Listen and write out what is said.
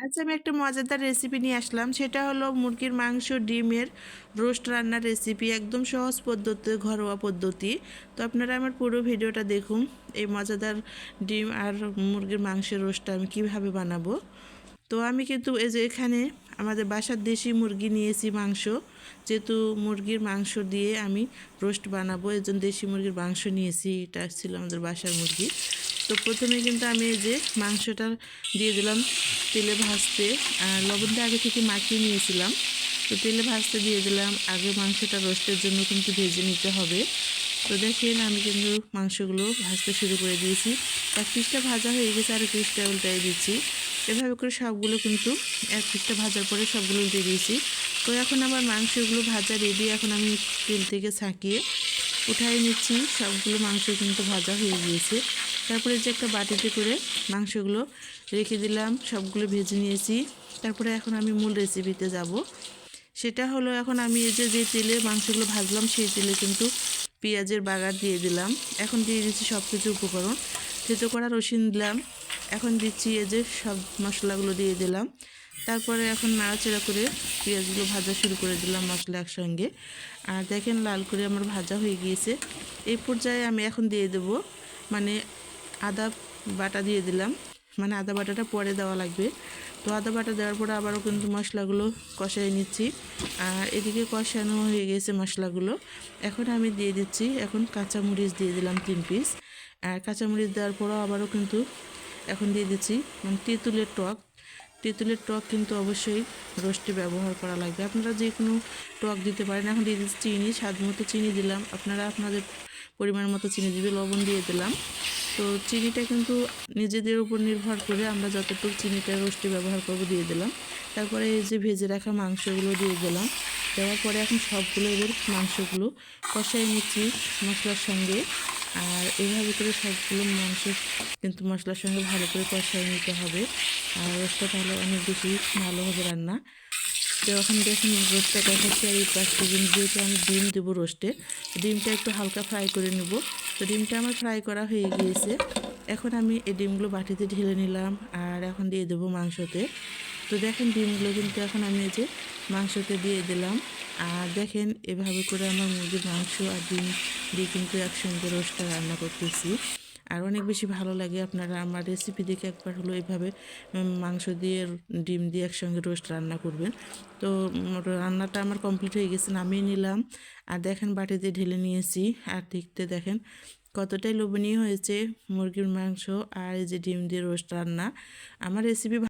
আচ্ছা, আমি একটা মজাদার রেসিপি নিয়ে আসলাম। সেটা হলো মুরগির মাংস ডিমের রোস্ট রান্নার রেসিপি। একদম সহজ পদ্ধতি, ঘরোয়া পদ্ধতি। তো আপনারা আমার পুরো ভিডিওটা দেখুন। এই মজাদার ডিম আর মুরগির মাংসের রোস্টটা আমি কিভাবে বানাবো। তো আমি কিন্তু এই যে এখানে আমাদের বাসার দেশি মুরগি নিয়েছি মাংস। যেহেতু মুরগির মাংস দিয়ে আমি রোস্ট বানাবো, এই জন্য দেশি মুরগির মাংস নিয়েছি। এটা ছিল আমাদের বাসার মুরগি। তো প্রথমে কিন্তু আমি এই যে মাংসটা দিয়ে দিলাম তেলে ভাজতে। আর লবণটা আগে থেকে মাখিয়ে নিয়েছিলাম। তো তেলে ভাজতে দিয়ে দিলাম। আগে মাংসটা রোস্টের জন্য কিন্তু ভেজে নিতে হবে। তো দেখেন আমি কিন্তু মাংসগুলো ভাজতে শুরু করে দিয়েছি। এক পিসটা ভাজা হয়ে গেছে, আর পিসটা উল্টাই দিচ্ছি। এভাবে করে সবগুলো কিন্তু এক পিসটা ভাজার পরে সবগুলো উল্টে দিয়েছি। তো এখন আমার মাংসগুলো ভাজা রেডি। এখন আমি তেল থেকে ছাঁকিয়ে উঠাই নিচ্ছি। সবগুলো মাংস কিন্তু ভাজা হয়ে গিয়েছে। তারপরে যে একটা বাটিতে করে মাংসগুলো রেখে দিলাম, সবগুলো ভেজে নিয়েছি। তারপরে এখন আমি মূল রেসিপিতে যাব। সেটা হলো এখন আমি এই যে তেলে মাংসগুলো ভাজলাম, সেই তেলে কিন্তু পেঁয়াজের বাগার দিয়ে দিলাম। এখন দিয়ে দিচ্ছি সব কিছু উপকরণ। থেতো করা রসুন দিলাম। এখন দিচ্ছি এই যে সব মশলাগুলো দিয়ে দিলাম। তারপরে এখন নাড়াচাড়া করে পেঁয়াজগুলো ভাজা শুরু করে দিলাম মশলা একসঙ্গে। আর দেখেন লাল করে আমার ভাজা হয়ে গিয়েছে। এই পর্যায়ে আমি এখন দিয়ে দেবো মানে আদা বাটা দিয়ে দিলাম। মানে আদা বাটাটা পরে দেওয়া লাগবে। তো আদা বাটা দেওয়ার পরে আবারও কিন্তু মশলাগুলো কষাই নিচ্ছি। আর এদিকে কষানো হয়ে গেছে মশলাগুলো। এখন আমি দিয়ে দিচ্ছি এখন কাঁচামরিচ দিয়ে দিলাম 3 পিস। আর কাঁচামরিচ দেওয়ার পরও আবারও কিন্তু এখন দিয়ে দিচ্ছি মানে তেঁতুলের টক। তেঁতুলের টক কিন্তু অবশ্যই রোস্টে ব্যবহার করা লাগবে। আপনারা যে কোনো টক দিতে পারেন। এখন দিয়ে দিচ্ছি চিনি, স্বাদ মতো চিনি দিলাম। আপনারা আপনাদের পরিমাণ মতো চিনি দিবে। লবণ দিয়ে দিলাম। তো চিনিটা কিন্তু নিজেদের উপর নির্ভর করে আমরা যতটুকু চিনিটা রোস্টে ব্যবহার করব দিয়ে দিলাম। তারপরে এই যে ভেজে রাখা মাংসগুলো দিয়ে দিলাম। দেওয়ার পরে এখন সবগুলো এবার মাংসগুলো কষাই নিচ্ছি মশলার সঙ্গে। আর এইভাবে করে সবগুলো মাংস কিন্তু মশলার সঙ্গে ভালো করে কষাই নিতে হবে। আর রোস্টটা তাহলে অনেক বেশি ভালো হবে রান্না। তো এখন দেখুন রোস্টটা কষাচ্ছি। আর এই পাঁচটা ডিম, যেহেতু আমি ডিম দেবো রোস্টে, ডিমটা একটু হালকা ফ্রাই করে নেব। তো ডিমটা আমার ফ্রাই করা হয়ে গিয়েছে। এখন আমি এই ডিমগুলো বাটিতে ঢেলে নিলাম। আর এখন দিয়ে দেবো মাংসতে। তো দেখেন ডিমগুলো কিন্তু এখন আমি এই যে মাংসতে দিয়ে দিলাম। আর দেখেন এভাবে করে আমার মুরগির মাংস আর ডিম দিয়ে কিন্তু একসঙ্গে রোস্টটা রান্না করতেছি। আর অনেক বেশি ভালো লাগে। আপনারা আমার রেসিপি দেখে একবার হলো এভাবে মাংস দিয়ে ডিম দিয়ে একসঙ্গে রোস্ট রান্না করবেন। তো রান্নাটা আমার কমপ্লিট হয়ে গেছে, নামিয়ে নিলাম। আর দেখেন বাটিতে ঢেলে নিয়েছি। আর দেখতে দেখেন কতটাই লোভনীয় হয়েছে মুরগির মাংস আর এই যে ডিম দিয়ে রোস্ট রান্না। আমার রেসিপি